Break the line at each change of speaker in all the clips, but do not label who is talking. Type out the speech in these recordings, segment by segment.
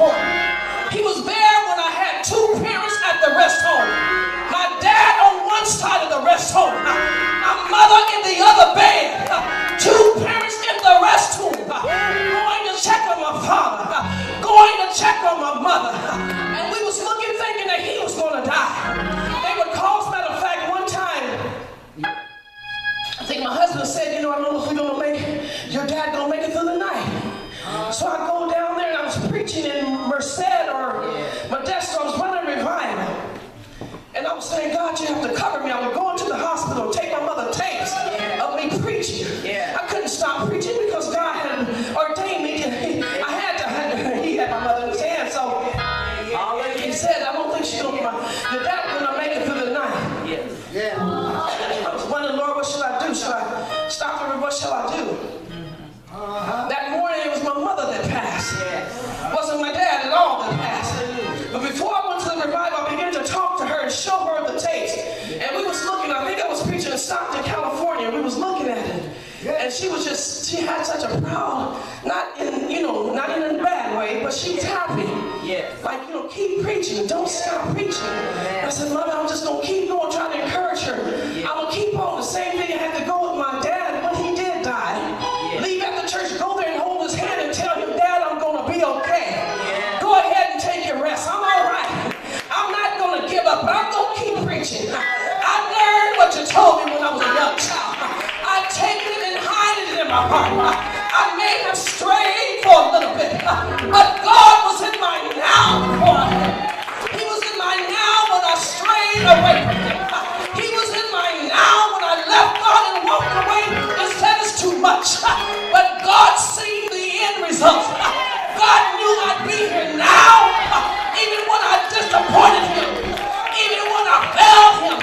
important. He was there when I had two parents at the rest home. My dad on one side of the rest home, my mother in the other bed, two parents in the rest home, going to check on my father, going to check on my mother. And we was looking, thinking that he was going to die. They would call, as a matter of fact, one time, I think my husband said, I don't know if we're going to make it, your dad going to make it through the night. So I go down there and I was preaching in Merced or Modesto. I was running revival. And I was saying, God, you have to cover me. I would go into the hospital, take my mother tapes of me preaching. I couldn't stop preaching because God had ordained me. He had my mother in his hand. So he said, I don't think she's going to your dad going to make it through the night. I was wondering, Lord, what should I do? Should I stop her? What shall I do? That morning, it was my mother that passed. It wasn't my dad at all that passed. But before I went to the revival, I began to talk to her and show her the tapes. And we was looking, I think I was preaching in Stockton, California. We was looking at it. And she had such a proud, not in a bad way, but she was happy. Like, keep preaching, don't stop preaching. I said, Mother, I'm just going to keep going, trying to encourage her. I'm going to keep on. The same thing I had to go with my dad when he did die. Leave at the church, go there and hold his hand and tell him, Dad, I'm going to be okay. Go ahead and take your rest. I'm all right. I'm not going to give up, but I'm going to keep preaching. I learned what you told me when I was a young child. I take it and hide it in my heart. I may have strayed for a little bit, but God was in my now. He was in my now when I strayed away from him. He was in my now when I left God and walked away and said it's too much. But God seen the end results. God knew I'd be here now, even when I disappointed him, even when I failed him,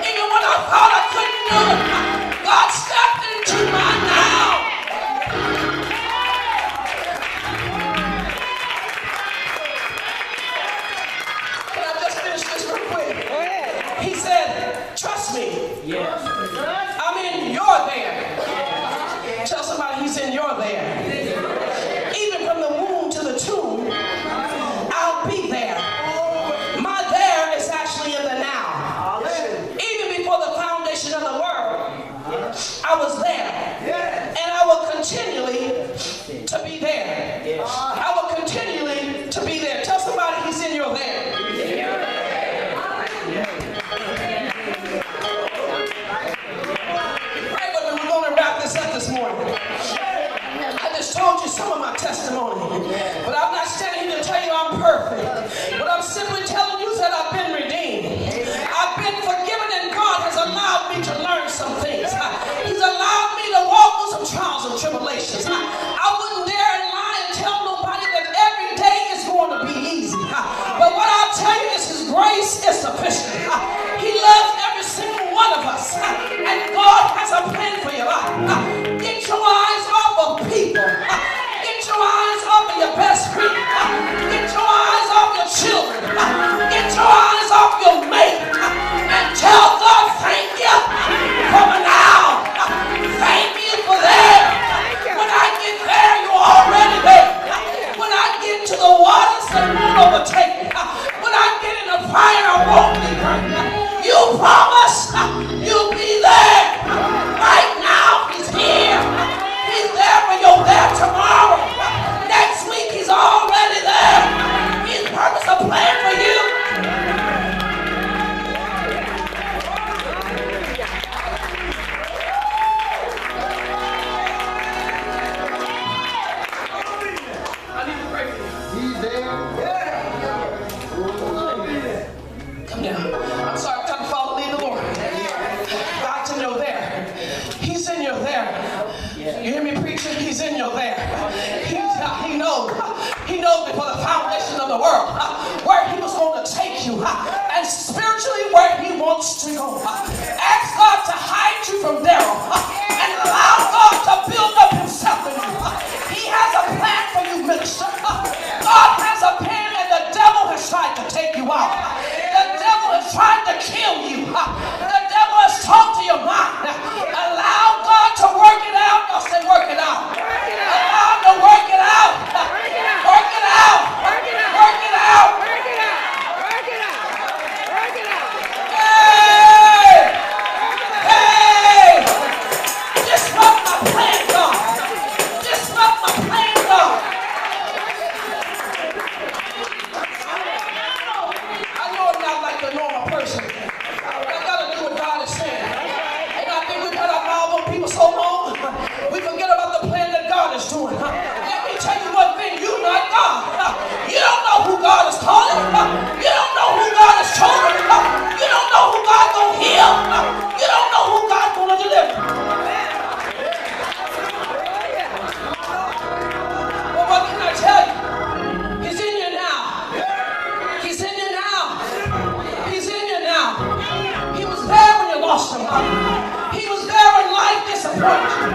even when I thought I couldn't do it. God stepped into my now. Can I just finish this real quick? He said, trust me. I'm in your there. Tell somebody he's in your there. Even from the womb to the tomb, I'll be there. My there is actually in the now. Even before the foundation of the world, I was there. And I will continually to be there. I will continually to be there. Tell somebody he's in your there. Pray with me. We're going to wrap this up this morning. I just told you some of my testimony, but I'm not standing here to tell you I'm perfect. But I'm simply telling you that I've been redeemed. I've been forgiven, and God has allowed me to learn some things. He's allowed me to walk through some trials and tribulations. I wouldn't dare lie and tell nobody that every day is going to be easy. But what I'll tell you is His grace is sufficient. He loves every single one of us, and God has a plan for your life. Get your eyes off of people. Get your eyes off of your best friend. Get your eyes off your children. Get your eyes off your mate. And tell God, thank you for now. Thank you for there. When I get there, you're already there. When I get to the waters, they won't overtake me. When I get in the fire, I won't be burned. You promise you'll be there. Right now, He's here. He's there when you're there tomorrow. Next week, He's already there. He's purpose a plan for you. I need to pray for you. He's there. Come down. I'm sorry, I'm trying to follow the lead of the Lord. God's in your there. He's in your there. You hear me preaching? He's in your there. He knows. He knows before the foundation of the world where He was going to take you and spiritually where He wants to go. Ask God to hide you from Daryl and allow God to build up Himself in you. He has a plan for you, minister. God has a plan, and the devil has tried to take you out. The devil has tried to kill you. The devil has talked to your mind. Allow God to work it out. I'll say work it out. Allow Him to work it out. Work it out. my plan, God. Disrupt my plan, God. I know I'm not like the normal person. I gotta do what God is saying. And I think we've had our mouth on people so long, we forget about the plan that God is doing. Let me tell you one thing, you're not God. You don't know who God is calling. You don't know who God is chosen. You don't know who God gonna heal. You don't know who God gonna deliver. Well, what can I tell you? He's in you now. He's in you now. He's in you now. He was there when you lost him. He was there when life disappointed you.